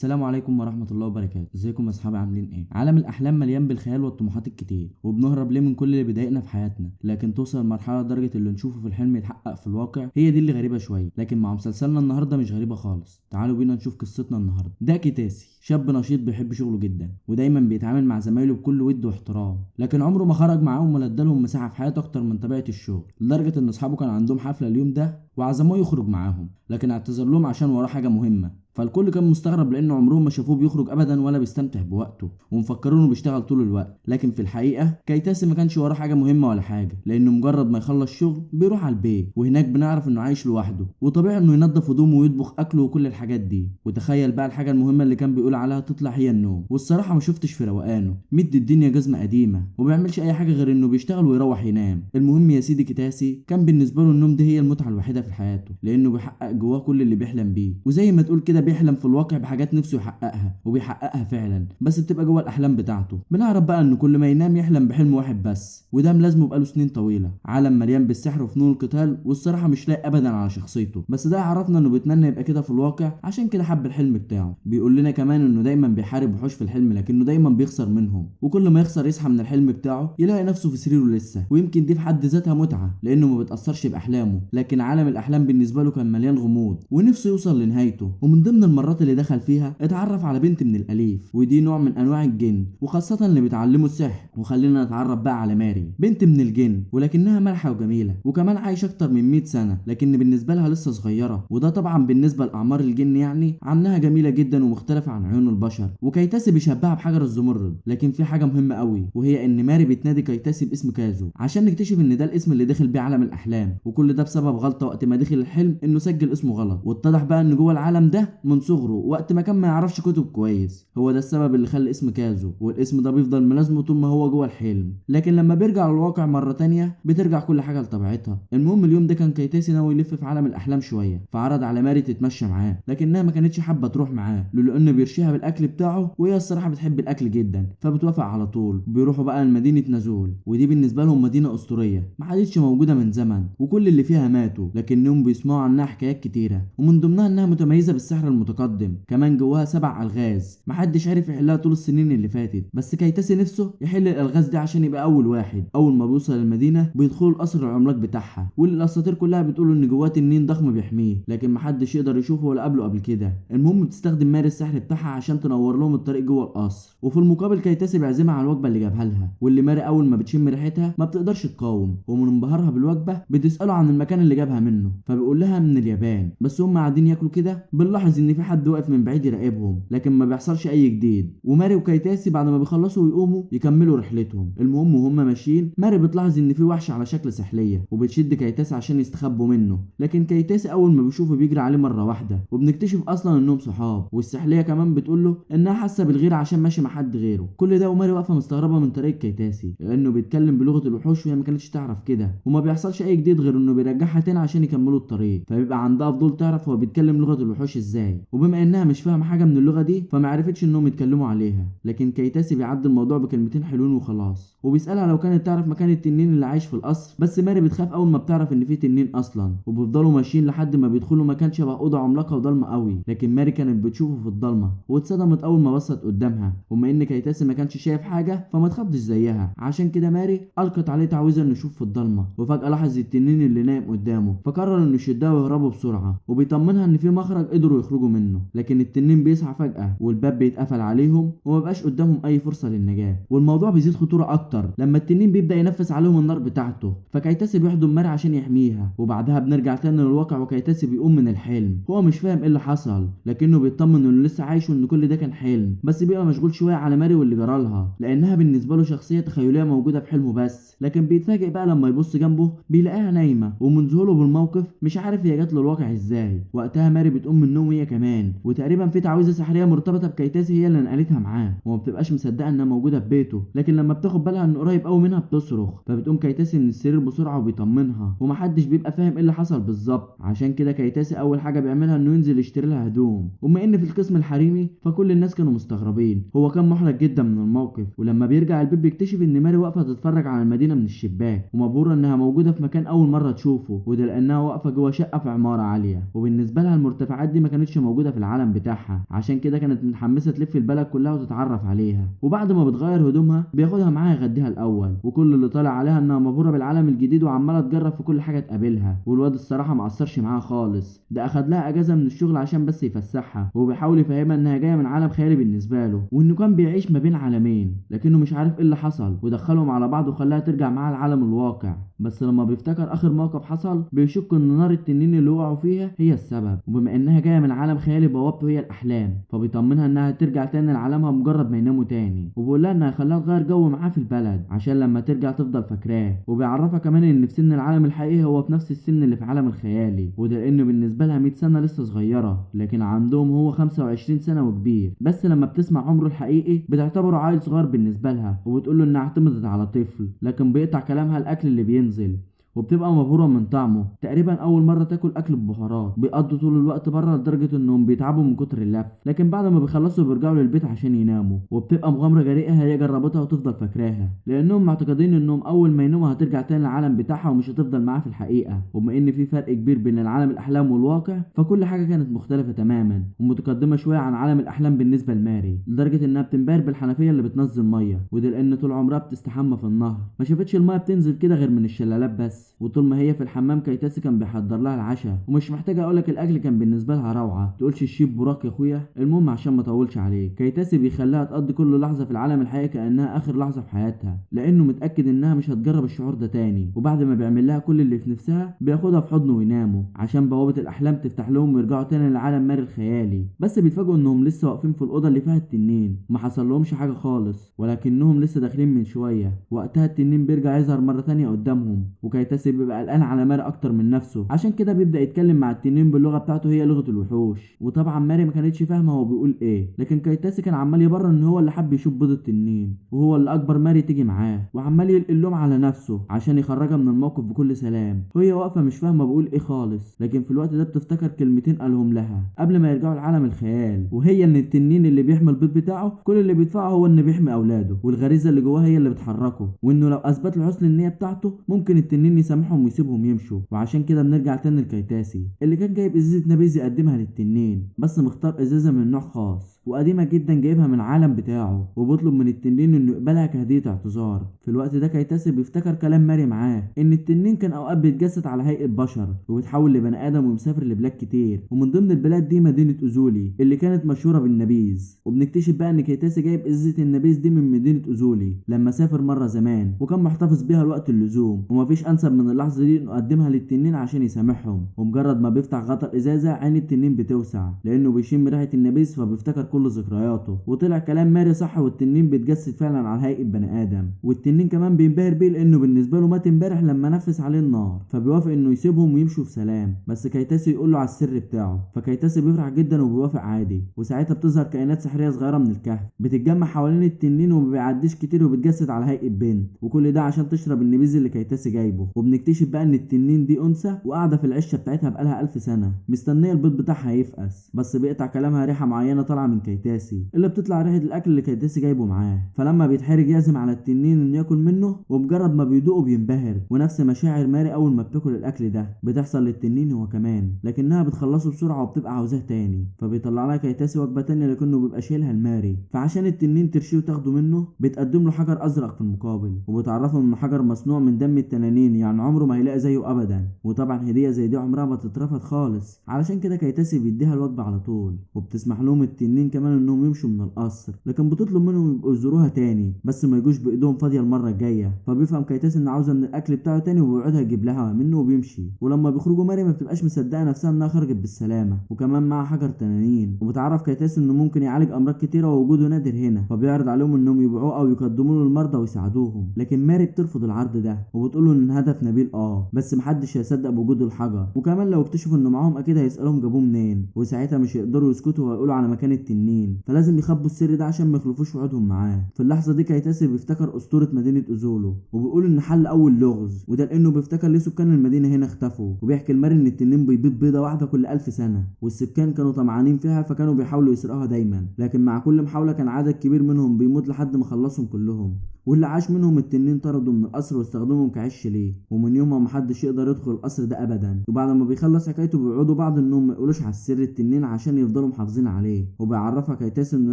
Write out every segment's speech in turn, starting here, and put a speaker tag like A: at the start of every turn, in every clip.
A: السلام عليكم ورحمة الله وبركاته. ازيكم يا اصحابي، عاملين ايه؟ عالم الاحلام مليان بالخيال والطموحات الكتير، وبنهرب ليه من كل اللي بيضايقنا في حياتنا، لكن توصل لمرحلة درجة اللي نشوفه في الحلم يتحقق في الواقع. هي دي اللي غريبة شوية، لكن مع مسلسلنا النهاردة مش غريبة خالص. تعالوا بينا نشوف قصتنا النهاردة. ده كيتاسي، شاب نشيط بيحب شغله جدا، ودايما بيتعامل مع زمايله بكل ود واحترام، لكن عمره ما خرج معاهم ولا ادالهم مساحة في حياته اكتر من طبيعة الشغل، لدرجة ان اصحابه كان عندهم حفلة اليوم ده وعزموه يخرج معاهم، لكن اعتذر لهم عشان وراه حاجة مهمة. فالكل كان مستغرب لان عمرهم ما شافوه بيخرج ابدا ولا بيستمتع بوقته، ومفكرينه بيشتغل طول الوقت. لكن في الحقيقه كايتاسي ما كانش وراه حاجه مهمه ولا حاجه، لانه مجرد ما يخلص شغل بيروح على البيت، وهناك بنعرف انه عايش لوحده، وطبيعي انه ينظف هدومه ويطبخ اكله وكل الحاجات دي. وتخيل بقى الحاجه المهمه اللي كان بيقول عليها تطلع هي النوم، والصراحه ما شفتش في روقانه مد الدنيا جزمه قديمه، وما بيعملش اي حاجه غير انه بيشتغل ويروح ينام. المهم يا سيدي، كيتاسي كان بالنسبه له النوم دي هي المتعه الوحيده في حياته، لانه بيحقق جواه كل اللي بيحلم بيه، وزي ما تقول كده بيحلم في الواقع بحاجات نفسه يحققها، وبيحققها فعلا، بس بتبقى جوه الاحلام بتاعته. بنعرف بقى انه كل ما ينام يحلم بحلم واحد بس، وده ملازمه بقاله سنين طويله. عالم مليان بالسحر وفنون القتال، والصراحه مش لاقي ابدا على شخصيته، بس ده عرفنا انه بيتمنى يبقى كده في الواقع، عشان كده حب الحلم بتاعه. بيقول لنا كمان انه دايما بيحارب وحوش في الحلم، لكنه دايما بيخسر منهم، وكل ما يخسر يصحى من الحلم بتاعه يلاقي نفسه في سريره لسه. ويمكن دي في حد ذاتها متعه، لانه ما بيتاثرش باحلامه، لكن عالم الاحلام بالنسبه له كان مليان غموض، ونفسه يوصل لنهايته. ومن ضمن المرات اللي دخل فيها اتعرف على بنت من الاليف، ودي نوع من انواع الجن، وخاصه اللي بيتعلموا السحر. وخلينا نتعرف بقى على ماري، بنت من الجن، ولكنها مالحه وجميله، وكمان عايشه اكتر من 100 سنه، لكن بالنسبه لها لسه صغيره، وده طبعا بالنسبه لاعمار الجن يعني عنها جميله جدا ومختلفه عن عيون البشر. وكيتاسي بيشبهها بحجر الزمرد، لكن في حاجه مهمه قوي، وهي ان ماري بتنادي كيتاسي باسم كازو، عشان نكتشف ان ده الاسم اللي دخل بيه عالم الاحلام. وكل ده بسبب غلطه وقت ما دخل الحلم، انه سجل اسمه غلط، واتضح بقى ان جوه العالم ده من صغره وقت ما كان ما يعرفش كتب كويس، هو ده السبب اللي خلى اسم كازو، والاسم ده بيفضل ملازمه طول ما هو جوه الحلم. لكن لما بيرجع للواقع مره تانية بترجع كل حاجه لطبيعتها. المهم اليوم ده كان كيتاسي ناوي يلف في عالم الاحلام شويه، فعرض على ماري تتمشى معاه، لكنها ما كانتش حابه تروح معاه، لانه بيرشيها بالاكل بتاعه، وهي الصراحه بتحب الاكل جدا، فبتوافق على طول. بيروحوا بقى لمدينه نازول، ودي بالنسبه لهم مدينه اسطوريه ما عادتش موجوده من زمن، وكل اللي فيها ماتوا، لكنهم بيسمعوا عنها حكايات كتيره، ومن ضمنها انها متميزه بالسحر المتقدم. كمان جواها 7 الغاز محدش عارف يحلها طول السنين اللي فاتت، بس كيتاسي نفسه يحل الالغاز دي عشان يبقى اول واحد. اول ما بيوصل المدينه بيدخلوا القصر العملاق بتاعها، واللي الاساطير كلها بتقول ان جواه تنين ضخم بيحميه، لكن محدش يقدر يشوفه ولا قبله قبل كده. المهم بتستخدم ماري السحر بتاعها عشان تنور لهم الطريق جوه القصر، وفي المقابل كيتاسي بيعزمها على الوجبه اللي جابها لها، واللي ماري اول ما بتشم ريحتها ما بتقدرش تقاوم، ومن انبهارها بالوجبه بتساله عن المكان اللي جابها منه، فبيقول لها من اليابان. بس هم قاعدين ياكلوا كده بنلاحظ ان في حد واقف من بعيد يراقبهم، لكن ما بيحصلش اي جديد. وماري وكيتاسي بعد ما بيخلصوا ويقوموا يكملوا رحلتهم. المهم وهم ماشيين ماري بتلاحظ ان في وحش على شكل سحليه، وبتشد كيتاسي عشان يستخبوا منه، لكن كيتاسي اول ما بيشوفه بيجري عليه مره واحده، وبنكتشف اصلا انهم صحاب. والسحليه كمان بتقول له انها حاسه بالغيره عشان ماشي مع حد غيره. كل ده وماري واقفه مستغربه من طريقه كيتاسي، لانه بيتكلم بلغه الوحوش وهي ما كانتش تعرف كده، وما بيحصلش اي جديد غير انه بيرجعها تاني عشان يكملوا الطريق، فبيبقى عندها فضول تعرف هو بيتكلم لغه الوحوش ازاي. وبما انها مش فاهمه حاجه من اللغه دي فما عرفتش انهم يتكلموا عليها، لكن كيتاسي بيعدي الموضوع بكلمتين حلوين وخلاص، وبيسالها لو كانت تعرف مكان التنين اللي عايش في القصر. بس ماري بتخاف اول ما بتعرف ان في تنين اصلا، وبيفضلوا ماشيين لحد ما بيدخلوا مكان شبه اوضه عملاقه وضلمه قوي، لكن ماري كانت بتشوفه في الضلمه، واتصدمت اول ما بصت قدامها. وما ان كيتاسي ما كانش شايف حاجه فما تخافش زيها، عشان كده ماري القت عليه تعويذه انه يشوف في الضلمه، وفجاه لاحظ التنين اللي نايم قدامه، فقرر انه يشدها ويهربوا بسرعه، وبيطمنها ان في مخرج قدروا يخرجوا منه. لكن التنين بيصحى فجاه والباب بيتقفل عليهم، ومبقاش قدامهم اي فرصه للنجاه. والموضوع بيزيد خطوره اكتر لما التنين بيبدا ينفس عليهم النار بتاعته، فكيتاسي بيحضن ماري عشان يحميها. وبعدها بنرجع تاني للواقع، وكيتاسي بيقوم من الحلم، هو مش فاهم ايه اللي حصل، لكنه بيطمن انه لسه عايش وان كل ده كان حلم، بس بيبقى مشغول شويه على ماري واللي جرالها، لانها بالنسبه له شخصيه تخيليه موجوده في حلمه بس. لكن بيتفاجئ بقى لما يبص جنبه بيلاقيها نايمه، ومن ذهوله بالموقف مش عارف هي جات له الواقع ازاي. وقتها ماري بتقوم من النوم هي كمان، وتقريبا في تعويذه سحريه مرتبطه بكيتاسي هي اللي نقلتها معاه، وما بتبقاش مصدقه انها موجوده في بيته. لكن لما بتاخد بالها ان قريب قوي منها بتصرخ، فبتقوم كيتاسي من السرير بسرعه وبيطمنها، ومحدش بيبقى فاهم ايه اللي حصل بالظبط. عشان كده كيتاسي اول حاجه بيعملها انه ينزل يشتري لها هدوم، وما ان في القسم الحريمي فكل الناس كانوا مستغربين، هو كان محرج جدا من الموقف. ولما بيرجع البيت بيكتشف ان ماري واقفه تتفرج على المدينه من الشباك، ومبهوره انها موجوده في مكان اول مره تشوفه، وده لانها واقفه جوه شقه في عماره عاليه، وبالنسبه لها المرتفعات دي ما كانتش كانتش موجوده في العالم بتاعها، عشان كده كانت متحمسه تلف البلد كلها وتتعرف عليها. وبعد ما بتغير هدومها بياخدها معاها يغديها الاول، وكل اللي طالع عليها انها مبهوره بالعالم الجديد وعماله تجرب في كل حاجه تقابلها. والواد الصراحه ما قصرش معاها خالص، ده اخد لها اجازه من الشغل عشان بس يفسحها، وبيحاول يفهمها انها جايه من عالم خيالي بالنسبه له، وانه كان بيعيش ما بين عالمين لكنه مش عارف ايه اللي حصل ودخلهم على بعض وخلاها ترجع معاه العالم الواقع. بس لما بيفتكر اخر موقف حصل بيشك ان نار التنين اللي وقعوا فيها هي السبب، وبما انها جايه من عالم خيالي بوابته هي الاحلام، فبيطمنها انها ترجع تاني لعالمها مجرد ما يناموا تاني، وبيقول لها انها خلاها تغير جو معاه في البلد عشان لما ترجع تفضل فاكراه. وبيعرفها كمان ان في سن العالم الحقيقي هو في نفس السن اللي في عالم الخيالي، وده لانه بالنسبه لها 100 سنه لسه صغيره، لكن عندهم هو 25 سنه وكبير. بس لما بتسمع عمره الحقيقي بتعتبره عيل صغير بالنسبه لها، وبتقول له انها اعتمدت على طفل، لكن بيقطع كلامها الاكل اللي بينزل، وبتبقى مبهوره من طعمه. تقريبا اول مره تاكل اكل ببهارات. بيقضوا طول الوقت بره لدرجه انهم بيتعبوا من كتر اللف، لكن بعد ما بيخلصوا بيرجعوا للبيت عشان يناموا. وبتبقى مغامره جريئه هي جربتها وتفضل فاكراها، لانهم معتقدين انهم اول ما يناموا هترجع تاني للعالم بتاعها ومش هتفضل معاه في الحقيقه. وبما ان في فرق كبير بين العالم الاحلام والواقع فكل حاجه كانت مختلفه تماما ومتقدمه شويه عن عالم الاحلام بالنسبه لماري، لدرجه انها بتنبهر بالحنفيه اللي بتنزل ميه، وده لان طول عمرها بتستحمى في النهر، ما شافتش الميه بتنزل كده غير من الشلالات بس. وطول ما هي في الحمام كيتاسي كان بيحضر لها العشاء، ومش محتاجه اقولك الاكل كان بالنسبه لها روعه، تقولش الشيف براك يا اخويا. المهم عشان ما اطولش عليك، كيتاسي بيخليها تقضي كل لحظه في العالم الحقيقي كانها اخر لحظه في حياتها، لانه متاكد انها مش هتجرب الشعور ده تاني. وبعد ما بيعمل لها كل اللي في نفسها بياخدها في حضنه ويناموا عشان بوابه الاحلام تفتح لهم ويرجعوا تاني لعالم ماري الخيالي. بس بيتفاجئوا انهم لسه واقفين في الاوضه اللي فيها التنين، ما حصل لهمش حاجه خالص، ولكنهم لسه داخلين من شويه. وقتها التنين بيرجع يظهر مره تانية قدامهم، وكيتاسي بيبقى قلقان على ماري اكتر من نفسه، عشان كده بيبدا يتكلم مع التنين باللغه بتاعته هي لغه الوحوش. وطبعا ماري ما كانتش فاهمه هو بيقول ايه، لكن كيتاسي كان عمال يبرر ان هو اللي حب يشوف بيض التنين وهو اللي اكبر ماري تيجي معاه، وعمال يلقي اللوم على نفسه عشان يخرجها من الموقف بكل سلام. وهي واقفه مش فاهمه بيقول ايه خالص، لكن في الوقت ده بتفتكر كلمتين قالهم لها قبل ما يرجعوا لعالم الخيال، وهي ان التنين اللي بيحمي البيض بتاعه كل اللي بيدفعه هو انه بيحمي اولاده، والغريزه اللي جواه هي اللي بتحركه، وانه لو اثبت له حسن النيه بتاعته ممكن التنين يسامحهم ويسيبهم يمشوا. وعشان كده بنرجع تاني لكيتاسي اللي كان جايب ازازه نبيذ يقدمها للتنين، بس مختار ازازه من نوع خاص وقديمه جدا جايبها من العالم بتاعه، وبيطلب من التنين انه يقبلها كهديه اعتذار. في الوقت ده كيتاسي بيفتكر كلام ماري معاه ان التنين كان اوقات بيتجسد على هيئه بشر وبيتحول لبني ادم ومسافر لبلاد كتير، ومن ضمن البلاد دي مدينه اوزولي اللي كانت مشهوره بالنبيذ. وبنكتشف بقى ان كيتاسي جايب ازازه النبيذ دي من مدينه اوزولي لما سافر مره زمان، وكان محتفظ بيها لوقت اللزوم، ومفيش انسب من اللحظه دي انه قدمها للتنين عشان يسامحهم. ومجرد ما بيفتح غطا الازازه عين التنين بتوسع لانه بيشم ريحه النبيذ فبيفتكر كل ذكرياته. وطلع كلام ماري صح، والتنين بيتجسد فعلا على هيئه بني ادم، والتنين كمان بينبهر بيه لانه بالنسبه له مات امبارح لما نفس عليه النار، فبيوافق انه يسيبهم ويمشوا في سلام. بس كيتاسي يقول له على السر بتاعه، فكيتاسي بيفرح جدا وبيوافق عادي. وساعتها بتظهر كائنات سحريه صغيره من الكهف بتتجمع حوالين التنين وما بيعديش كتير وبتجسد على هيئه بنت، وكل ده عشان تشرب النبيذ اللي كيتاسي جايبه. وبنكتشف بقى ان التنين دي انثى وقاعده في العشه بتاعتها بقالها 1000 سنه مستنيه البيض بتاعها يفقس، بس بيقطع كلامها ريحه معينه طالعه من كيتاسي اللي بتطلع ريحه الاكل اللي كيتاسي جايبه معاه. فلما بيتحرج يعزم على التنين انه ياكل منه، وبمجرد ما بيدوقه بينبهر. ونفس مشاعر ماري اول ما بتاكل الاكل ده بتحصل للتنين هو كمان، لكنها بتخلصه بسرعه وبتبقى عاوزاه تاني، فبيطلع لها كيتاسي وجبه تانيه لكنه بيبقى شايلها لماري. فعشان التنين ترشيه وتاخده منه بتقدم له حجر ازرق في المقابل، وبتعرفه ان حجر مصنوع من دم التنانين، يعني عمره ما هيلاقي زيه ابدا. وطبعا هديه زي دي عمرها ما تترفض خالص، علشان كده كيتاسي بيديها الوجبه على طول. وبتسمح لهم التنين كمان انهم يمشوا من القصر، لكن بتطلب منهم يبقوا يزوروها تاني بس ما يجوش بايدهم فاضيه المره الجايه. فبيفهم كيتاسي ان عاوزه من الاكل بتاعه تاني وبيوعدها يجيب لها منه وبيمشي. ولما بيخرجوا ماري ما بتبقاش مصدقه نفسها انها خرجت بالسلامه، وكمان معاها حجر تنانين. وبتعرف كيتاسي انه ممكن يعالج امراض كتيره ووجوده نادر هنا، فبيعرض عليهم انهم يبيعوه او يقدموا له المرضى ويساعدوهم. لكن ماري بترفض العرض ده وبتقول له ان الهدف نبيل بس محدش هيصدق بوجود الحجر، وكمان لو اكتشفوا انه معاهم اكيد هيسالوهم جابوه منين، وساعتها مش هيقدروا يسكتوا ويقولوا على مكان التنين، فلازم يخبوا السر ده عشان ما يخلفوش وعودهم معاه. في اللحظه دي كيتاسي بيفتكر اسطوره مدينه اوزولو، وبيقول ان حل اول لغز، وده لانه بيفتكر ليه سكان المدينه هنا اختفوا. وبيحكي لماري ان التنين بيبيض بيضه واحده كل 1000 سنه، والسكان كانوا طمعانين فيها فكانوا بيحاولوا يسرقوها دايما، لكن مع كل محاوله كان عدد كبير منهم بيموت لحد ما خلصهم كلهم. واللي عاش منهم التنين طردوا من القصر واستخدمهم كعش ليه، ومن يومها محدش يقدر يدخل القصر ده ابدا. وبعد ما بيخلص حكايته بيوعدوا بعض انهم ما يقولوش على السر التنين عشان يفضلوا محافظين عليه، وبيعرفها كايتاسي انه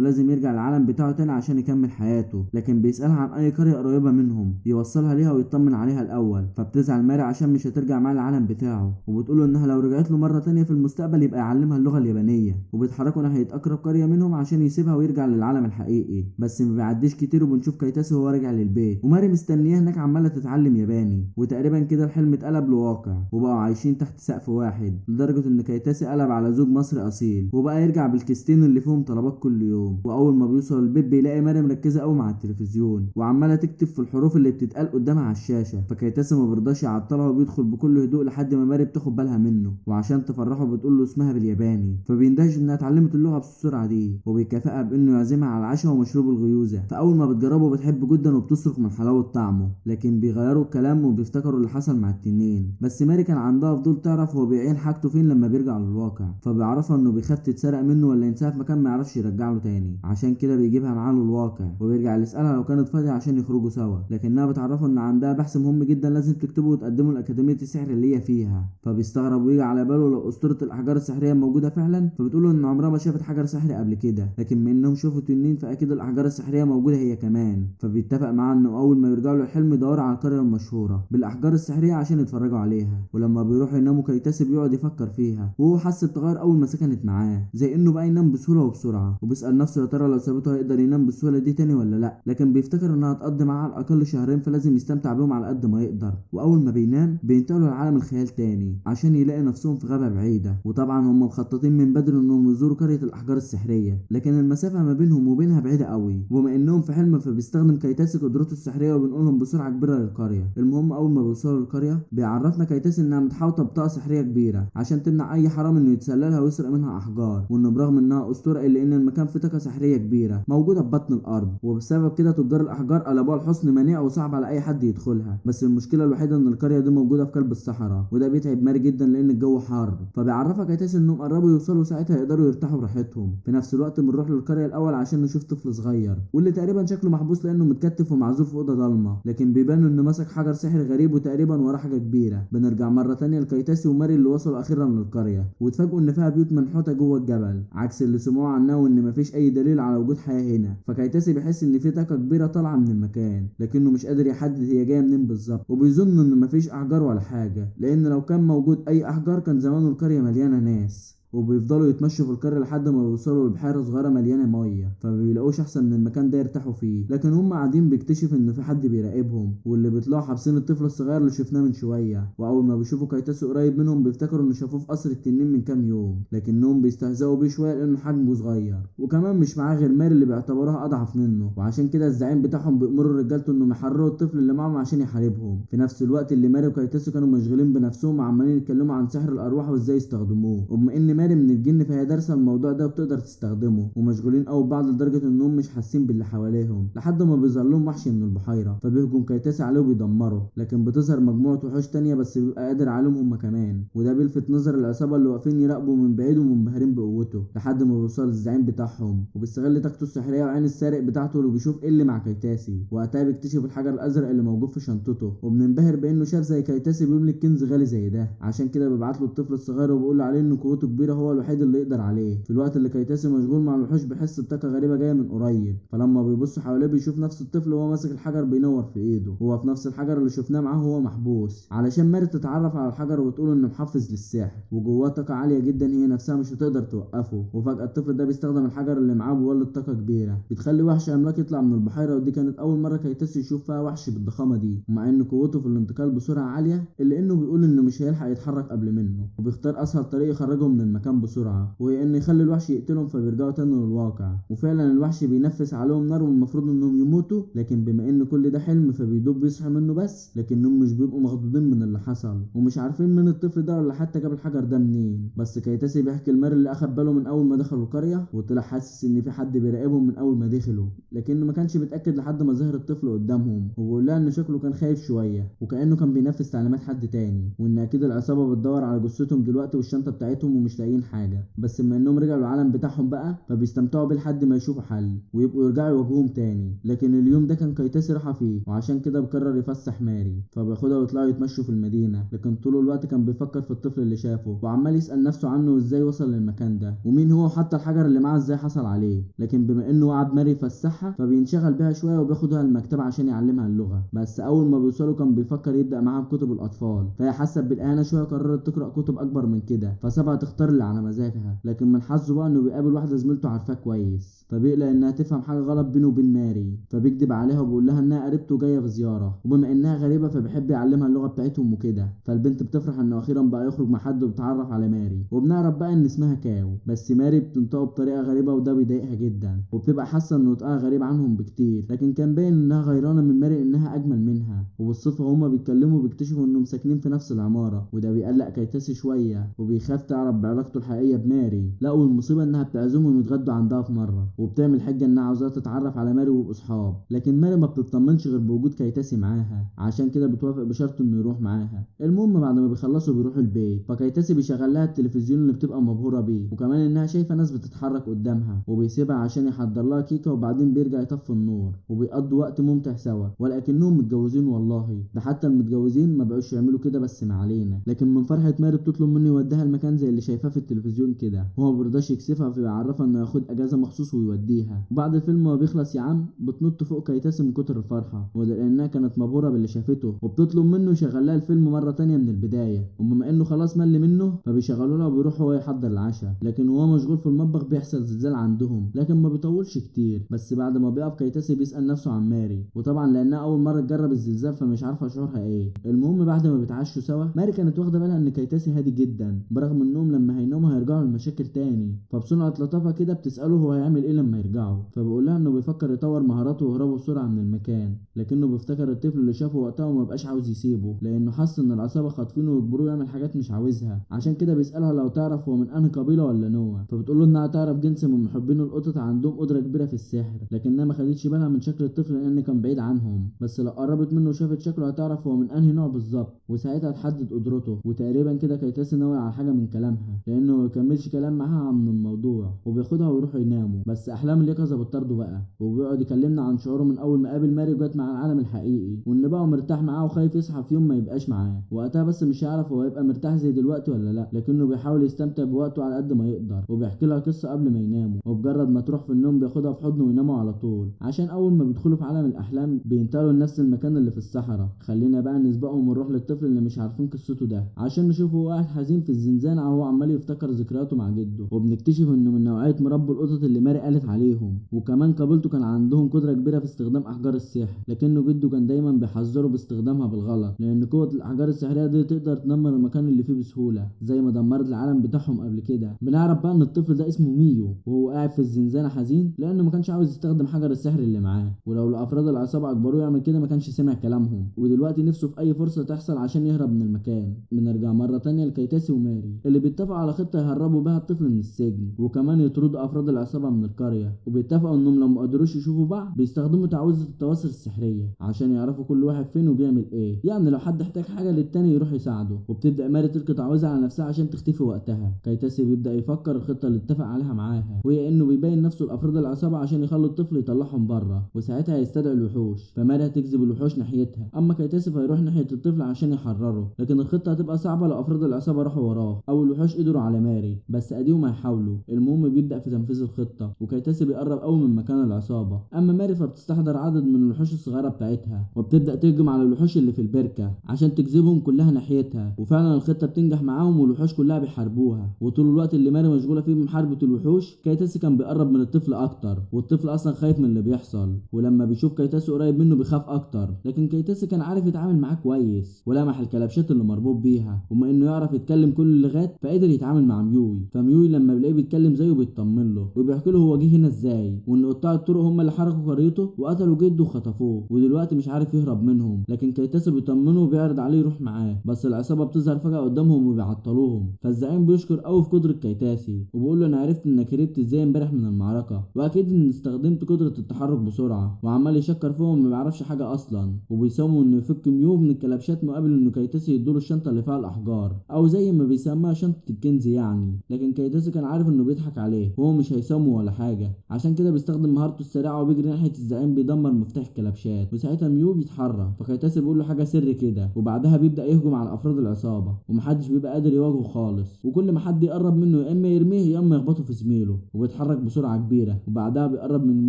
A: لازم يرجع للعالم بتاعه تاني عشان يكمل حياته، لكن بيسألها عن اي قرية قريبة منهم يوصلها ليها ويطمن عليها الاول. فبتزعل ماري عشان مش هترجع مع العالم بتاعه، وبتقوله انها لو رجعت له مرة تانية في المستقبل يبقى يعلمها اللغة اليابانية. وبيتحركوا ناحية اقرب قرية منهم عشان يسيبها ويرجع للعالم الحقيقي. بس ما بيعديش كتير وبنشوف كايتاسي وهو راجع للبيت، وماري مستنياه هناك عمالة تتعلم ياباني. وتقريبا كده الحلم اتقلب لواقع، وبقوا عايشين تحت سقف واحد، لدرجة ان كايتاسي قلب على زوج مصري اصيل، وبقى يرجع بالكيستين اللي فيهم طلبات كل يوم. واول ما بيوصل البيت بيلاقي ماري مركزة قوي مع التلفزيون وعمالة تكتب في الحروف اللي بتتقال قدامها على الشاشة. فكايتاسي ما برضاش يعطلها وبيدخل بكل هدوء لحد ما ماري بتاخد بالها منه، وعشان تفرحه بتقول له اسمها بالياباني. فبيندهش انها اتعلمت اللغة بالسرعة دي، وبيكافئها بانه يعزمها على العشاء ومشروب الغيوزة. فاول ما بتجربه بتحبه جدا وبتصرخ من حلاوة طعمه، لكن بيغيروا الكلام وبيفتكروا اللي حصل مع التنين. بس ماري كان عندها فضول تعرف هو بيعين حاجته فين لما بيرجع للواقع، فبيعرفها انه بيخاف تتسرق منه ولا ينساها في مكان ما يعرفش يرجع له تاني. عشان كده بيجيبها معاه للواقع وبيرجع يسألها لو كانت فاضية عشان يخرجوا سوا، لكنها بتعرفه ان عندها بحث مهم جدا لازم تكتبه وتقدمه لأكاديمية السحر اللي هي فيها. فبيستغرب ويجي على باله لو أسطورة الأحجار السحرية موجودة فعلا، فبتقوله ان عمرها ما شافت حجر سحري قبل كده، لكن من انهم شافوا تنين فاكيد الأحجار السحرية موجودة هي كمان. فبيتفق معاه انه اول ما يرجعوا له الحلم يدوروا على القرية المشهورة بالأحجار السحرية عشان يتفرجوا عليها. ولما بيروحوا يناموا كايتاسي بيقعد يفكر فيها، وهو حس بتغير اول ما سكنت معاه، زي انه بقى ينام بسهولة وبسرعة، وبيسأل نفسه يا ترى لو سابته هيقدر ينام بالسهولة دي تاني ولا لا. لكن بيفتكر انها هتقضي معاه على الاقل شهرين فلازم يستمتع بيهم على قد ما يقدر. واول ما بينام بينتقلوا لعالم الخيال تاني عشان يلاقي نفسهم في غابة بعيدة. وطبعا هم مخططين من بدري انهم يزوروا قرية الأحجار السحرية، لكن المسافة ما بينهم وبينها بعيدة قوي، وبما انهم في حلم فبيستخدم كايتاسي قدرته السحرية وبنقولهم بسرعة كبيرة للقرية. المهم اول ما بيوصلوا للقرية بيعرفنا كايتاسي انها متحوطة بطاقة سحرية كبيرة عشان تمنع اي حرامي انه يتسللها ويسرق منها احجار، وانه برغم انها اسطورة الا ان المكان فيه طاقة سحرية كبيرة موجودة في بطن الارض، وبسبب كده تجار الاحجار قلبوها الحصن منيع وصعب على اي حد يدخلها. بس المشكلة الوحيدة ان القرية دي موجودة في قلب الصحراء، وده بيتعب ماري جدا لان الجو حار. فبيعرفها كايتاسي انهم قربوا يوصلوا ساعتها يقدروا يرتاحوا براحتهم. في نفس الوقت بنروح للقرية الاول عشان نشوف طفل صغير واللي تقريبا شكله محبوس لانه متكتف ومعزول في اوضه ضلمه، لكن بيبان انه ماسك حجر سحري غريب وتقريبا وراه حاجه كبيره. بنرجع مره تانية لكايتاسي وماري اللي وصلوا اخيرا للقريه، واتفاجئوا ان فيها بيوت منحوته جوه الجبل عكس اللي سمعوه عنها، وان مفيش اي دليل على وجود حياه هنا. فكايتاسي بيحس ان في طاقه كبيره طالعه من المكان، لكنه مش قادر يحدد هي جايه منين بالظبط، وبيظن ان مفيش احجار ولا حاجه، لان لو كان موجود اي احجار كان زمان القريه مليانه ناس. وبيفضلوا يتمشوا في القرية لحد ما بيوصلوا لبحيرة صغيرة مليانة مية، فما بيلاقوش احسن من المكان ده يرتاحوا فيه. لكن هم قاعدين بيكتشف ان في حد بيراقبهم، واللي بيطلعوا حابسين الطفل الصغير اللي شفناه من شوية. واول ما بيشوفوا كايتاسي قريب منهم بيفتكروا انه شافوه في قصر التنين من كام يوم، لكنهم بيستهزئوا بيه شوية لانه حجمه صغير، وكمان مش معاه غير ماري اللي بيعتبروها اضعف منه. وعشان كده الزعيم بتاعهم بيأمروا رجالته انهم يحرروا الطفل اللي معاهم عشان يحاربهم، في نفس الوقت اللي ماري وكايتاسي كانوا مشغولين بنفسهم وعمالين يتكلموا عن سحر الارواح وازاي يستخدموه. وبما ان ماري من الجن فهي دارسه الموضوع ده وبتقدر تستخدمه، ومشغولين قوي ببعض لدرجه انهم مش حاسين باللي حواليهم، لحد ما بيظهر لهم وحش من البحيره فبيهجم كايتاسي عليه وبيدمره. لكن بتظهر مجموعه وحوش تانية بس بيبقى قادر عليهم هم كمان، وده بيلفت نظر العصابه اللي واقفين يراقبوا من بعيد ومنبهرين بقوته، لحد ما بيوصل الزعيم بتاعهم وبيستغل طاقته السحريه وعين السارق بتاعته اللي بيشوف ايه اللي مع كايتاسي. وقتها بيكتشف الحجر الازرق اللي موجود في شنطته، وبننبهر بانه شاف زي كايتاسي بيملك كنز غالي زي ده. عشان كده بيبعت له الطفل الصغير وبيقول عليه ان قوته كبيره، هو الوحيد اللي يقدر عليه. في الوقت اللي كايتاسي مشغول مع الوحوش بيحس بطاقه غريبه جايه من قريب، فلما بيبص حواليه بيشوف نفس الطفل وهو ماسك الحجر بينور في ايده. هو في نفس الحجر اللي شفناه معاه وهو محبوس، علشان ماري تتعرف على الحجر وتقول انه محفز للسحر وجواه طاقه عاليه جدا هي نفسها مش هتقدر توقفه. وفجاه الطفل ده بيستخدم الحجر اللي معاه بيولد طاقه كبيره بتخلي وحش عملاق يطلع من البحيره، ودي كانت اول مره كايتاسي يشوف فيها وحش بالضخامه دي. ومع ان قوته في الانتقال بسرعه عاليه الا انه بيقول انه مش هيلحق يتحرك قبل منه، وبيختار اسهل طريق يخرجهم من المكان بسرعه، وهي انه يخلي الوحش يقتلهم فبيرجعوا تاني للواقع. وفعلا الوحش بينفس عليهم نار والمفروض انهم يموتوا، لكن بما ان كل ده حلم فبيدوب بيصحى منه بس، لكنهم مش بيبقوا مخضوضين من اللي حصل ومش عارفين مين الطفل ده ولا حتى جاب الحجر ده منين. بس كايتاسي بيحكي لماري اللي اخد باله من اول ما دخلوا القريه، وطلع حاسس ان في حد بيراقبهم من اول ما دخلوا، لكنه ما كانش متاكد لحد ما ظهر الطفل قدامهم. وبيقول لها ان شكله كان خايف شويه وكانه كان بينفذ تعليمات حد تاني، وان اكيد العصابه بتدور على جثتهم دلوقتي والشنطه بتاعتهم ومش لاقيين لاقيين حاجه، بس بما انهم رجعوا العالم بتاعهم بقى فبيستمتعوا بيه لحد ما يشوفوا حل ويبقوا يرجعوا يواجهوهم تاني. لكن اليوم ده كان كايتاسي راحه فيه، وعشان كده بقرر يفسح ماري، فبياخدها ويطلعوا يتمشوا في المدينه. لكن طول الوقت كان بيفكر في الطفل اللي شافه وعمال يسأل نفسه عنه وازاي وصل للمكان ده ومين هو، وحتى الحجر اللي معاه ازاي حصل عليه. لكن بما انه وعد ماري يفسحها فبينشغل بيها شويه وبياخدها المكتبه عشان يعلمها اللغه. بس اول ما بيوصلوا كان بيفكر يبدا معاها بكتب الاطفال، فهي حست بالاهانه شويه وقررت تقرا كتب اكبر من كده، فسابها تختار اللي على مزاجها. لكن من حظه بقى انه بيقابل واحده زميلته عارفاه كويس، فبيقلق انها تفهم حاجه غلط بينه وبين ماري، فبيكذب عليها وبيقول لها انها قريبته جايه في زياره، وبما انها غريبه فبيحب يعلمها اللغه بتاعتهم وكده. فالبنت بتفرح انه اخيرا بقى يخرج مع حد وبتعرف على ماري، وبنعرف بقى ان اسمها كاو. بس ماري بتنطقه بطريقه غريبه وده بيضايقها جدا، وبتبقى حاسه ان نطقها غريب عنهم بكتير. لكن كان باين انها غيرانه من ماري انها اجمل منها. وبالصدفه هما بيتكلموا بيكتشفوا انهم ساكنين في نفس العماره، وده بيقلق كايتاسي شويه وبيخاف تعرف بعلاقته الحقيقيه بماري. لا والمصيبه انها بتعزمهم يتغدوا عندها في مره، وبتعمل حجه انها عاوزاها تتعرف على ماري ويبقوا اصحاب. لكن ماري ما بتطمنش غير بوجود كايتاسي معاها، عشان كده بتوافق بشرط انه يروح معاها. المهم بعد ما بيخلصوا بيروحوا البيت، فكايتاسي بيشغل لها التلفزيون اللي بتبقى مبهوره بيه، وكمان انها شايفه ناس بتتحرك قدامها، وبيسيبها عشان يحضر لها كيكه وبعدين بيرجع يطفي النور، وبيقضوا وقت ممتع سوا ولكنهم متجوزين والله. ده حتى المتجوزين ما بقوش يعملوا كده، بس ما علينا. لكن من فرحه ماري بتطلب منه يوديها المكان زي اللي شايفاه في التلفزيون كده، وهو ما بيرضاش يكسفها فبيعرفها انه ياخد اجازه مخصوص ويوديها. وبعد الفيلم ما بيخلص يا عم بتنط فوق كايتاسي من كتر الفرحه، وده لانها كانت مبهوره باللي شافته، وبتطلب منه يشغل لها الفيلم مره تانية من البدايه. وبما انه خلاص مل منه فبيشغلوا له وبيروح هو يحضر العشاء. لكن وهو مشغول في المطبخ بيحصل زلزال عندهم، لكن ما بيطولش كتير. بس بعد ما بيقف كايتاسي بيسأل نفسه عن ماري، وطبعا لانها اول مره تجرب الزلزال فمش عارفه شعورها ايه. المهم بعد ما بيتعشوا سوا ماري كانت واخده بالها ان كايتاسي هادي جدا، برغم انهم لما هيناموا هيرجعوا للمشاكل تاني. فبصنعة لطافه كده بتسأله هو هيعمل ايه لما يرجعوا، فبيقول لها انه بيفكر يطور مهاراته ويهربوا بسرعه من المكان. لكنه بيفتكر الطفل اللي شافه وقتها وما بقاش عاوز يسيبه، لانه حس ان العصابه خاطفينه ويجبروه يعمل حاجات مش عاوزها. عشان كده بيسألها لو تعرف هو من انهي قبيله ولا نوع، فبتقول له انها تعرف جنس من محبين القطط عندهم قدره كبيره في السحر، لكنها ما خدتش بالها من شكل الطفل لان كان بعيد عنهم. بس لو قربت منه وشافت شكله هتعرف هو من انهي نوع بالظبط، وساعتها تحدد قدرته. وتقريبا كده كايتاسي ناوي على حاجه من كلامها، لانه ما يكملش كلام معاها عن الموضوع، وبياخدها ويروحوا يناموا. بس احلام اليقظه بتطارده بقى، وبيقعد يكلمنا عن شعوره من اول ما قابل ماري وجت مع العالم الحقيقي، وان بقى مرتاح معاه وخايف يصحى في يوم ما يبقاش معاه وقتها. بس مش هيعرف هو هيبقى مرتاح زي دلوقتي ولا لا، لكنه بيحاول يستمتع بوقته على قد ما يقدر. وبيحكي لها قصه قبل ما يناموا، وبجرد ما تروح في النوم بياخدها في حضنه ويناموا على طول، عشان اول ما بيدخلوا في عالم الاحلام بينتقلوا لنفس المكان اللي في الصحراء. خلينا بقى نسبقهم ونروح للطفل اللي مش عارفين قصته ده عشان نشوفه واحد حزين في الزنزانه وهو عمال يفتكر ذكرياته مع جده. وبنكتشف انه من نوعيه مربي القطط اللي ماري قالت عليهم، وكمان قبيلته كان عندهم قدره كبيره في استخدام احجار السحر، لكنه جده كان دايما بيحذره باستخدامها بالغلط، لان قوه الاحجار السحريه دي تقدر تدمر المكان اللي فيه بسهوله زي ما دمرت العالم بتاعهم قبل كده. بنعرف بقى ان الطفل ده اسمه ميو، وهو قاعد في الزنزانه حزين لانه ما كانش عاوز يستخدم حجر السحر اللي معاه، ولو الافراد العصابه اجبروه يعمل كده ما كانش سمع كلامهم. ودلوقتي نفسه في اي فرصه تحصل عشان يهرب من المكان. بنرجع مره تانية لكايتاسي وماري اللي بيتفقوا على خطه يهربوا بها الطفل من السجن، وكمان يطردوا افراد العصابه من القريه. وبيتفقوا انهم لو ما قدروش يشوفوا بعض بيستخدموا تعويذه التواصل السحريه عشان يعرفوا كل واحد فين وبيعمل ايه، يعني لو حد احتاج حاجه للتاني يروح يساعده. وبتبدا ماري تلقي تعويذه على نفسها عشان تختفي وقتها. كايتاسي بيبدا يفكر الخطه اللي اتفق عليها معاها، وهي انه بيبين نفسه لافراد العصابه عشان يخلوا الطفل يطلعهم بره، وساعتها هيستدعي الوحوش. فماري هتجذب الوحوش ناحيتها، اما كايتاسي فيروح ناحيه الطفل عشان يحرره. لكن الخطه هتبقى صعبه لو افراد العصابه راحوا وراه او الوحوش قدروا على ماري، بس اديهم هيحاولوا. المهم بيبدا في تنفيذ الخطه، وكايتاسي بيقرب قوي من مكان العصابه. اما ماري فبتستحضر عدد من الوحوش الصغيره بتاعتها وبتبدا تهجم على الوحوش اللي في البركه عشان تجذبهم كلها ناحيتها. وفعلا الخطه بتنجح معاهم والوحوش كلها بيحاربوها. وطول الوقت اللي ماري مشغوله فيه بمحاربه الوحوش كايتاسي كان بيقرب من الطفل اكتر، والطفل اصلا خايف من اللي بيحصل، ولما بيشوف كايتاسي قريب منه بيخاف اكتر. لكن كايتاسي كان عارف يتعامل معاه كويس ولمح الكلبشات اللي مربوط بيها، وما انه يعرف يتكلم كل اللغات فقدر يتعامل مع ميوي. فميوي لما بيلاقيه بيتكلم زيه بيطمن له وبيحكي له هو جه هنا ازاي ازاي، وان قطاع الطرق هم اللي حركوا قريته وقتلوا جده وخطفوه ودلوقتي مش عارف يهرب منهم. لكن كيتاسي بيطمنه وبيعرض عليه يروح معاه، بس العصابه بتظهر فجاه قدامهم وبيعطلوهم. فالزعيم بيشكر قوي في قدره كيتاسي وبيقول له انا عرفت انك هربت ازاي امبارح من المعركه، واكيد ان استخدمت قدره التحرك بسرعه. وعمال يشكر فيهم ما بيعرفش حاجه اصلا، وبيساوموا انه يفك ميو من الكلبشات مقابل انه كيتاسي يدوله الشنطه اللي فيها الاحجار، او زي ما بيسموها شنطه الكنز يعني. لكن كيتاسي كان عارف انه بيضحك عليه وهو مش هيساومه ولا حاجه، عشان كده بيستخدم مهارته السريعه وبيجري ناحيه الزعيم بيدمر مفتاح الكلبشات. وساعتها ميو بيتحرك، فكيتاسي بيقول له حاجه سر كده، وبعدها بيبدا يهجم على افراد العصابه ومحدش بيبقى قادر يواجهه خالص. وكل ما حد يقرب منه يا اما يرميه يا اما يخبطه في زميله، وبيتحرك بسرعه كبيره. وبعدها بيقرب من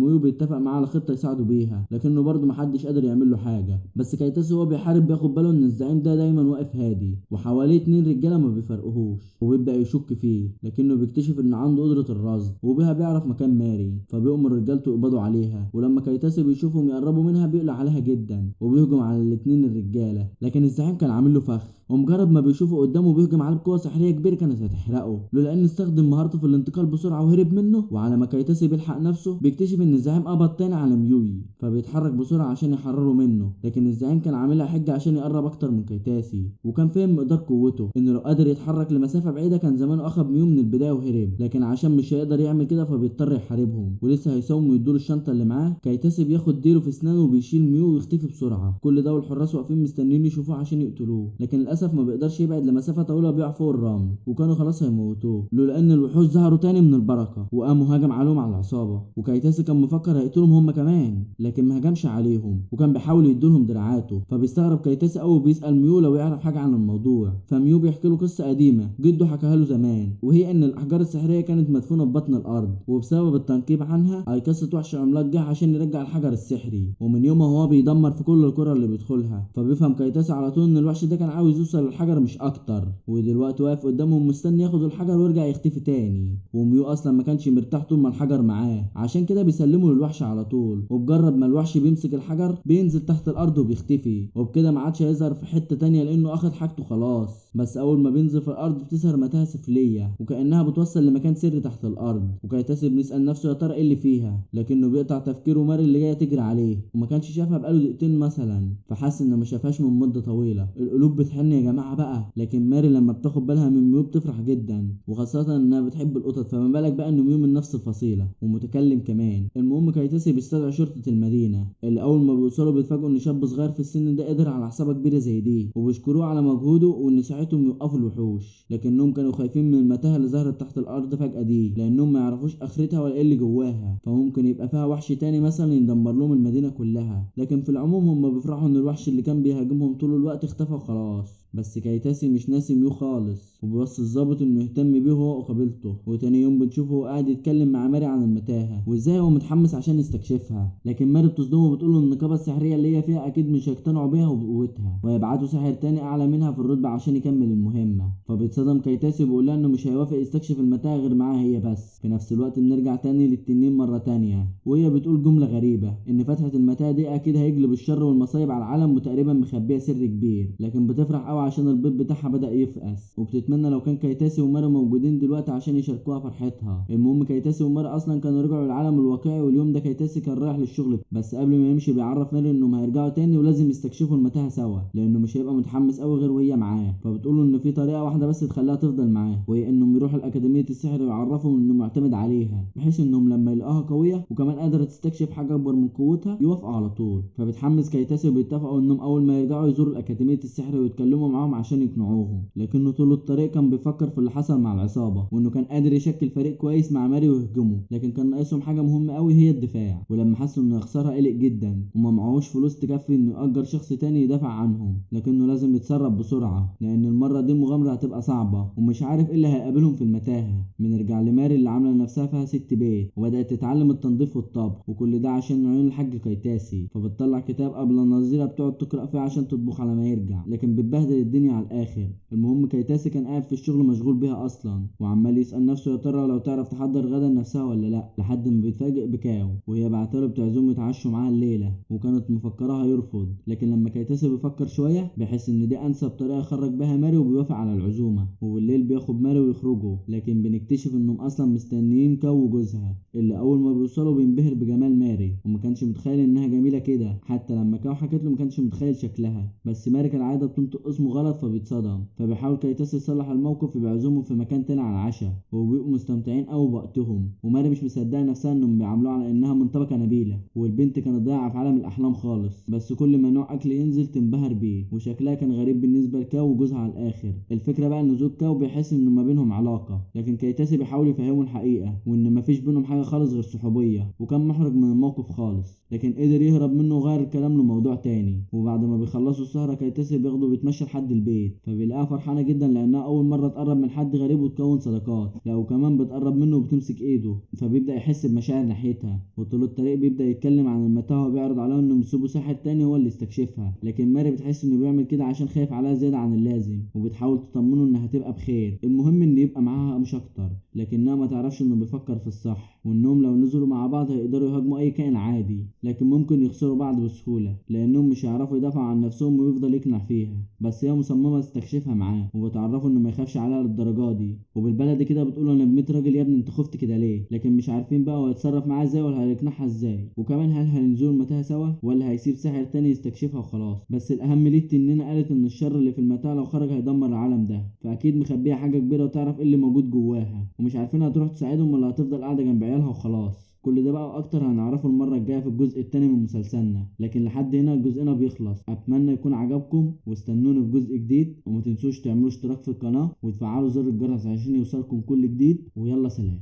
A: ميو بيتفق معاه على خطه يساعده بيها، لكنه برضه محدش قادر يعمل له حاجه. بس كيتاسي وهو بيحارب بياخد باله ان الزعيم ده دايما واقف هادي وحواليه 2 رجاله ما بيفرقوهوش، وبيبدا يشك فيه. لكنه بيكتشف ان عنده قدره الرصد وبيها بيعرف مكان ماري، فبيأمر رجالته يقبضوا عليها. ولما كيتاسي بيشوفهم يقربوا منها بيقلق عليها جدا وبيهجم على الاتنين الرجاله. لكن الزعيم كان عامل له فخ، ومجرد ما بيشوفه قدامه بيهجم عليه بقوه سحريه كبيره كانت هتحرقه، لولا ان استخدم مهارته في الانتقال بسرعه وهرب منه. وعلى ما كيتاسي بيلحق نفسه بيكتشف ان الزعيم قبض تاني على ميوي، فبيتحرك بسرعه عشان يحرره منه. لكن الزعيم كان عاملها حجه عشان يقرب اكتر من كيتاسي، وكان فاهم مقدار قوته انه لو قادر يتحرك لمسافه بعيده كان زمانه اخد ميو من البدايه وهرب. لكن عشان مش هيقدر يعمل كده فبيضطر يحاربهم، ولسه هيساوموا يدور الشنطه اللي معاه. كيتاسي بياخد ديله في اسنانه وبيشيل ميو ويختفي بسرعه. كل ده والحراس واقفين مستنيين يشوفوه عشان يقتلوه، لكن للاسف ما بيقدرش يبعد لمسافه طويله وبيقع فوق الرمل، وكانوا خلاص هيموتوه لولا ان الوحوش ظهروا تاني من البركه وقاموا هاجم عليهم على العصابه. وكيتاسي كان مفكر هيقتلهم هم كمان، لكن ما هجمش عليهم وكان بيحاول يدولهم دراعاته. فبيستغرب كيتاسي قوي وبيسال ميو لو يعرف حاجه عن الموضوع. فميو بيحكي له قصه قديمه جده حكاها له زمان، وهي ان الاحجار السحريه كانت مدفونه في بطن الارض، وبسبب التنقيب عنها ايقظة وحش عملاق جه عشان يرجع الحجر السحري. ومن يومها هو بيدمر في كل القرى اللي بيدخلها. فبيفهم كيتاسي على طول ان الوحش ده كان عاوز يوصل للحجر مش اكتر، ودلوقتي واقف قدامهم مستني ياخد الحجر ويرجع يختفي تاني. وميو اصلا ما كانش مرتاح طول ما الحجر معاه، عشان كده بيسلمه للوحش على طول. وبجرد ما الوحش بيمسك الحجر بينزل تحت الارض وبيختفي، وبكده ما عادش هيظهر في حته تانية لانه اخد حاجته خلاص. بس اول ما بينزل في الارض بتظهر متاهه سفليه وكانها بتوصل لمكان سري تحت الارض. وكيتاسي بنسال نفسه يا ترى ايه اللي فيها، لكنه بيقطع تفكيره ماري اللي جايه تجري عليه وما كانش شافها بقاله دقيقتين مثلا، فحس انه ما شافهاش من مده طويله. القلوب بتحن يا جماعه بقى. لكن ماري لما بتاخد بالها من ميو بتفرح جدا، وخاصه انها بتحب القطط، فما بالك بقى ان ميو من نفس الفصيله ومتكلم كمان. المهم كيتاسي بيستدعي شرطه المدينه، اللي اول ما بيوصلوا بيتفاجئوا ان شاب صغير في السن ده قدر على عصابه كبيره زي دي، وبيشكروه على مجهوده وان ساعتهم يوقفوا الوحوش. لكنهم كانوا خايفين من المتاهه اللي ظهرت تحت الارض فجاه دي، لانهم ما يعرفوش اخرتها ولا ايه اللي جواها، فممكن يبقى فيها وحش تاني مثلا يدمر لهم المدينه كلها. لكن في العموم هم بيفرحوا ان الوحش اللي كان بيهاجمهم طول الوقت اختفى خلاص. بس كيتاسي مش ناسي ميو خالص، وبيوصي الظابط انه يهتم بيه هو وقبيلته. وتاني يوم بنشوفه هو قاعد يتكلم مع ماري عن المتاهه وازاي هو متحمس عشان يستكشفها. لكن ماري بتصدمه وبتقوله ان النقابه السحريه اللي هي فيها اكيد مش هيقتنعوا بيها وبقوتها، ويبعتوا ساحر تاني اعلى منها في الرتبه عشان يكمل المهمه. فبيتصدم كيتاسي وبيقول لها انه مش هيوافق يستكشف المتاهه غير معاها هي بس. في نفس الوقت بنرجع تاني للتنين مره تانية، وهي بتقول جمله غريبه ان فتحه المتاهه دي اكيد هيجلب الشر والمصايب على العالم، وتقريبا مخبيه سر كبير. لكن بتفرح قوي عشان البيض بتاعها بدأ يفقس، وبتتمنى لو كان كيتاسي وماري موجودين دلوقتي عشان يشاركوها فرحتها. المهم كيتاسي وماري اصلا كانوا رجعوا للعالم الواقعي، واليوم ده كيتاسي كان رايح للشغل، بس قبل ما يمشي بيعرف ماري انهم هيرجعوا تاني ولازم يستكشفوا المتاهه سوا، لانه مش هيبقى متحمس قوي غير وهي معاه. فبتقول له ان في طريقه واحده بس تخليها تفضل معاه، وهي انهم يروحوا لاكاديميه السحر ويعرفهم انه معتمد عليها، بحيث انهم لما يلاقوها قويه وكمان قادره تستكشف حاجه اكبر من قوتها يوافقوا على طول. فبتحمس كيتاسي وبيتفقوا انهم اول ما يرجعوا يزوروا اكاديميه السحر ويتكلموا معاهم عشان يقنعوهم. لكنه طول الطريق كان بيفكر في اللي حصل مع العصابه، وانه كان قادر يشكل فريق كويس مع ماري ويهجمه، لكن كان ناقصهم حاجه مهمه قوي هي الدفاع. ولما حسوا انه يخسرها قلق جدا، وما معهوش فلوس تكفي انه يأجر شخص تاني يدافع عنهم. لكنه لازم يتصرف بسرعه لان المره دي المغامره هتبقى صعبه ومش عارف ايه اللي هيقابلهم في المتاهه. بنرجع لماري اللي عامله نفسها فيها ست بيت وبدات تتعلم التنظيف والطبخ، وكل ده عشان عيون الحاج كيتاسي. فبتطلع كتاب قبل النظيره بتقعد تقرا فيه عشان تطبخ على ما يرجع، لكن بتبهدل بهدل الدنيا على الاخر. المهم كيتاسي كان قاعد في الشغل مشغول بيها اصلا، وعمال يسأل نفسه يا ترى لو تعرف تحضر غدا لنفسها ولا لا، لحد ما بيتفاجئ بكاو وهي بعتله بتعزمه يتعشوا معاها الليله، وكانت مفكرها يرفض. لكن لما كيتاسي بيفكر شويه بيحس ان دي انسب طريقه يخرج بها ماري، وبيوافق على العزومه. وبالليل بياخد ماري ويخرجوا، لكن بنكتشف انهم اصلا مستنيين كاو وجوزها، اللي اول ما بيوصلوا بينبهر بجمال ماري، وما كانش متخيل انها جميله كده. حتى لما كاو حكت له ما كانش متخيل شكلها، بس ماري كالعاده بتنطق اسمه غلط فبيتصدم. فبيحاول كيتاسي يصلح الموقف وبيعزمهم في مكان تاني على العشاء، وبيبقوا مستمتعين قوي بوقتهم. وماري مش مصدقه نفسها انهم بيعاملوها على انها من طبقه نبيله، والبنت كانت ضايعه في عالم الاحلام خالص. بس كل ما نوع اكل ينزل تنبهر بيه، وشكلها كان غريب بالنسبه لكاو وجوزها على الاخر. الفكره بقى ان زوج كاو بيحس ان ما بينهم علاقه، لكن كيتاسي بيحاول يفهمه الحقيقه وان مفيش بينهم حاجه خالص غير صحوبيه. وكان محرج من الموقف خالص، لكن قدر يهرب منه وغير الكلام لموضوع تاني. وبعد ما بيخلصوا السهره كيتاسي بياخده بيتمشى لحد البيت، فبيلاقيها فرحانه جدا لانها اول مره تقرب من حد غريب وتكون صداقات. لا وكمان بتقرب منه وبتمسك ايده، فبيبدا يحس بمشاعر ناحيتها. وطول الطريق بيبدا يتكلم عن المتاهه وبيعرض عليها انه يسيبوا ساحر تاني هو اللي استكشفها. لكن ماري بتحس انه بيعمل كده عشان خايف عليها زياده عن اللازم، وبتحاول تطمنه انها هتبقى بخير، المهم ان يبقى معاها مش اكتر. لكنها ما تعرفش انه بيفكر في الصح، وانهم لو نزلوا مع بعض هيقدروا يهاجموا اي كائن عادي، لكن ممكن يخسروا بعض بسهوله لانهم مش هيعرفوا يدافعوا عن نفسهم. ويفضل يقنع فيها، بس هي مصممه تستكشفها معاه، وبتعرفه انه ما يخافش عليها للدرجه دي. وبالبلدي كده بتقول انا ب100 راجل يا ابني انت خفت كده ليه. لكن مش عارفين بقى هو هيتصرف معاها ازاي ولا هيقنعها ازاي، وكمان هل هينزلوا المتاهه سوا ولا هيسيب ساحر تاني يستكشفها وخلاص. بس الاهم ليه اننا قالت ان الشر اللي في المتاهه لو خرج هيدمر العالم ده، فاكيد مخبيه حاجه كبيره وتعرف ايه اللي موجود جواها، ومش عارفين هتروح تساعدهم ولا هتفضل قاعده جنب عيالها وخلاص. كل ده بقى واكتر هنعرفه المره الجايه في الجزء التاني من مسلسلنا. لكن لحد هنا جزءنا بيخلص. اتمنى يكون عجبكم، واستنوني في جزء جديد. وما تنسوش تعملوا اشتراك في القناه وتفعلوا زر الجرس عشان يوصلكم كل جديد. ويلا سلام.